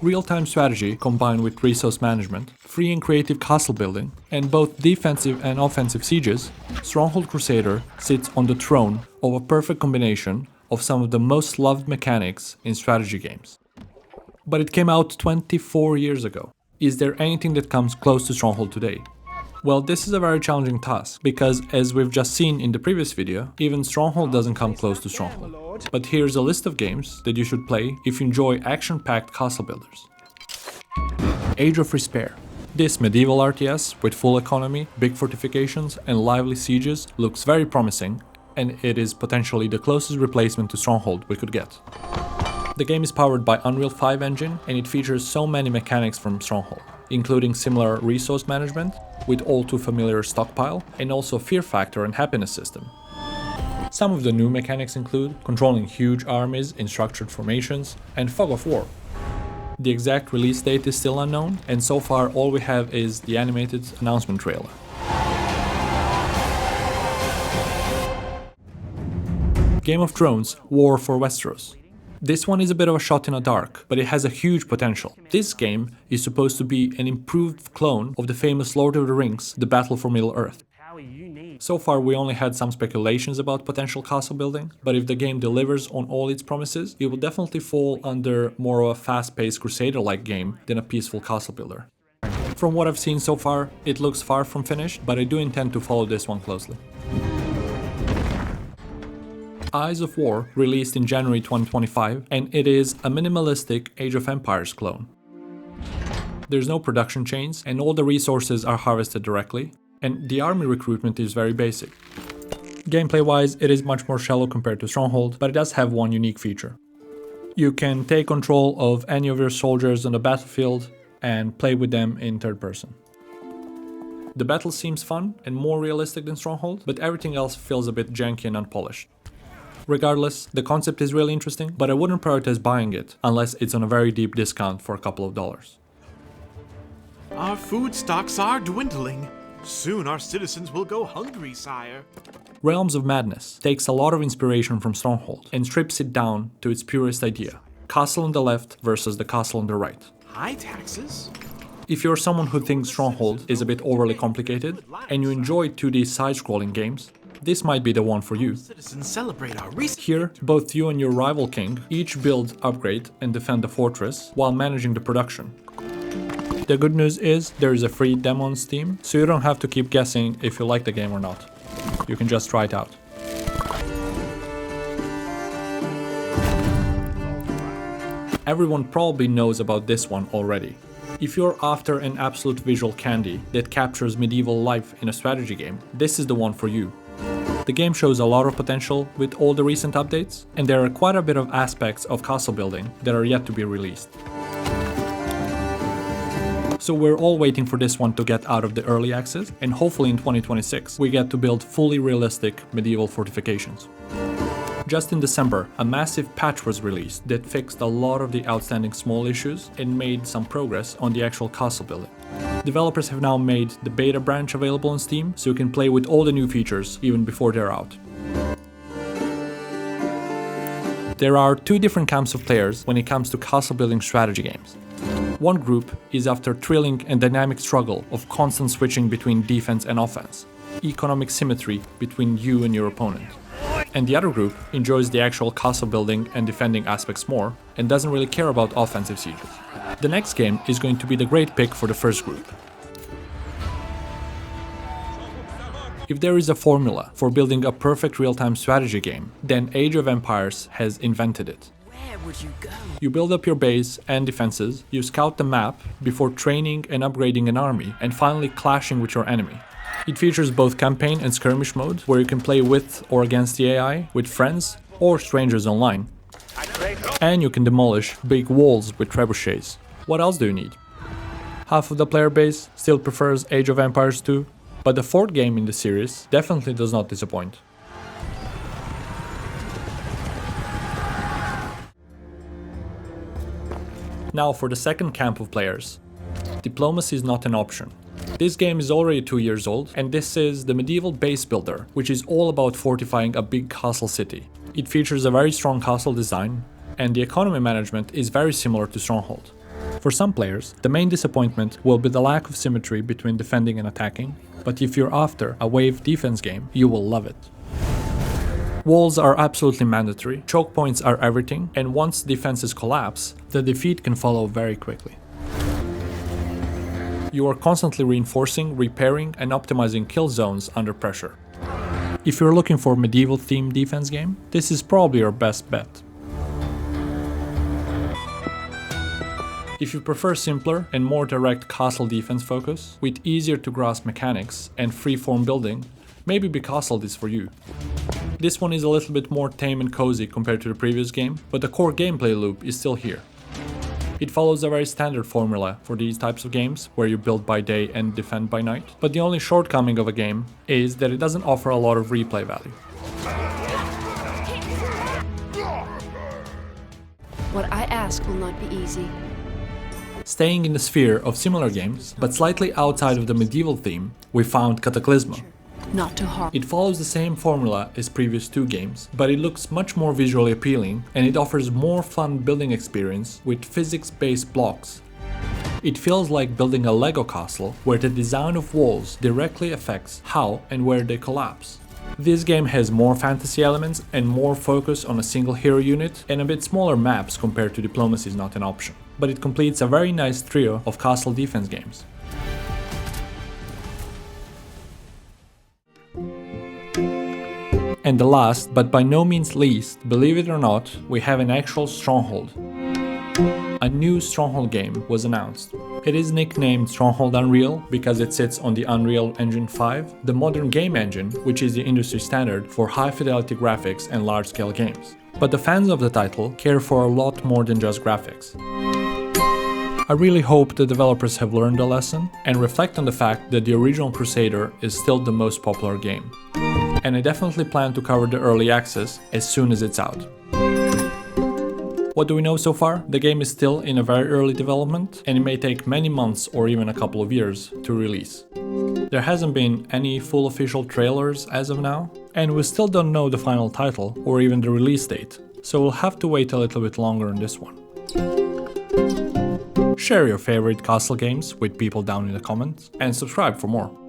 Real-time strategy combined with resource management, free and creative castle building, and both defensive and offensive sieges, Stronghold Crusader sits on the throne of a perfect combination of some of the most loved mechanics in strategy games. But it came out 24 years ago. Is there anything that comes close to Stronghold today? Well, this is a very challenging task, because as we've just seen in the previous video, even Stronghold doesn't come close to Stronghold. But here's a list of games that you should play if you enjoy action-packed castle builders. Age of Respair. This medieval RTS with full economy, big fortifications and lively sieges looks very promising, and it is potentially the closest replacement to Stronghold we could get. The game is powered by Unreal 5 engine, and it features so many mechanics from Stronghold, including similar resource management, with all too familiar stockpile, and also fear factor and happiness system. Some of the new mechanics include controlling huge armies in structured formations, and fog of war. The exact release date is still unknown, and so far all we have is the animated announcement trailer. Game of Thrones: War for Westeros. This one is a bit of a shot in the dark, but it has a huge potential. This game is supposed to be an improved clone of the famous Lord of the Rings, The Battle for Middle-earth. So far we only had some speculations about potential castle building, but if the game delivers on all its promises, it will definitely fall under more of a fast-paced Crusader-like game than a peaceful castle builder. From what I've seen so far, it looks far from finished, but I do intend to follow this one closely. Eyes of War released in January 2025, and it is a minimalistic Age of Empires clone. There's no production chains, and all the resources are harvested directly, and the army recruitment is very basic. Gameplay-wise, it is much more shallow compared to Stronghold, but it does have one unique feature. You can take control of any of your soldiers on the battlefield and play with them in third person. The battle seems fun and more realistic than Stronghold, but everything else feels a bit janky and unpolished. Regardless, the concept is really interesting, but I wouldn't prioritize buying it unless it's on a very deep discount for a couple of dollars. Our food stocks are dwindling. Soon our citizens will go hungry, sire. Realms of Madness takes a lot of inspiration from Stronghold and strips it down to its purest idea. Castle on the left versus the castle on the right. High taxes? If you're someone who thinks Stronghold is a bit overly complicated and you enjoy 2D side-scrolling games, this might be the one for you. Citizens celebrate our Here, both you and your rival king each build, upgrade and defend the fortress while managing the production. The good news is there is a free demo on Steam, so you don't have to keep guessing if you like the game or not. You can just try it out. Everyone probably knows about this one already. If you're after an absolute visual candy that captures medieval life in a strategy game, this is the one for you. The game shows a lot of potential with all the recent updates, and there are quite a bit of aspects of castle building that are yet to be released. So we're all waiting for this one to get out of the early access, and hopefully in 2026 we get to build fully realistic medieval fortifications. Just in December, a massive patch was released that fixed a lot of the outstanding small issues and made some progress on the actual castle building. Developers have now made the beta branch available on Steam, so you can play with all the new features even before they're out. There are two different camps of players when it comes to castle building strategy games. One group is after thrilling and dynamic struggle of constant switching between defense and offense, economic symmetry between you and your opponent. And the other group enjoys the actual castle building and defending aspects more, and doesn't really care about offensive sieges. The next game is going to be the great pick for the first group. If there is a formula for building a perfect real-time strategy game, then Age of Empires has invented it. Where would you go? You build up your base and defenses, you scout the map before training and upgrading an army, and finally clashing with your enemy. It features both campaign and skirmish mode, where you can play with or against the AI, with friends or strangers online. And you can demolish big walls with trebuchets. What else do you need? Half of the player base still prefers Age of Empires 2, but the fourth game in the series definitely does not disappoint. Now for the second camp of players. Diplomacy is not an option. This game is already 2 years old, and this is the medieval base builder, which is all about fortifying a big castle city. It features a very strong castle design, and the economy management is very similar to Stronghold. For some players, the main disappointment will be the lack of symmetry between defending and attacking, but if you're after a wave defense game, you will love it. Walls are absolutely mandatory, choke points are everything, and once defenses collapse, the defeat can follow very quickly. You are constantly reinforcing, repairing, and optimizing kill zones under pressure. If you're looking for a medieval-themed defense game, this is probably your best bet. If you prefer simpler and more direct castle defense focus, with easier to grasp mechanics and free-form building, maybe Becastled is for you. This one is a little bit more tame and cozy compared to the previous game, but the core gameplay loop is still here. It follows a very standard formula for these types of games, where you build by day and defend by night, but the only shortcoming of a game is that it doesn't offer a lot of replay value. What I ask will not be easy. Staying in the sphere of similar games, but slightly outside of the medieval theme, we found Cataclismo. Not too hard. It follows the same formula as previous two games, but it looks much more visually appealing and it offers more fun building experience with physics-based blocks. It feels like building a Lego castle where the design of walls directly affects how and where they collapse. This game has more fantasy elements and more focus on a single hero unit and a bit smaller maps compared to Diplomacy is not an option, but it completes a very nice trio of castle defense games. And the last, but by no means least, believe it or not, we have an actual Stronghold. A new Stronghold game was announced. It is nicknamed Stronghold Unreal because it sits on the Unreal Engine 5, the modern game engine, which is the industry standard for high-fidelity graphics and large-scale games. But the fans of the title care for a lot more than just graphics. I really hope the developers have learned a lesson and reflect on the fact that the original Crusader is still the most popular game. And I definitely plan to cover the early access as soon as it's out. What do we know so far? The game is still in a very early development and it may take many months or even a couple of years to release. There hasn't been any full official trailers as of now, and we still don't know the final title or even the release date, so we'll have to wait a little bit longer on this one. Share your favorite castle games with people down in the comments and subscribe for more.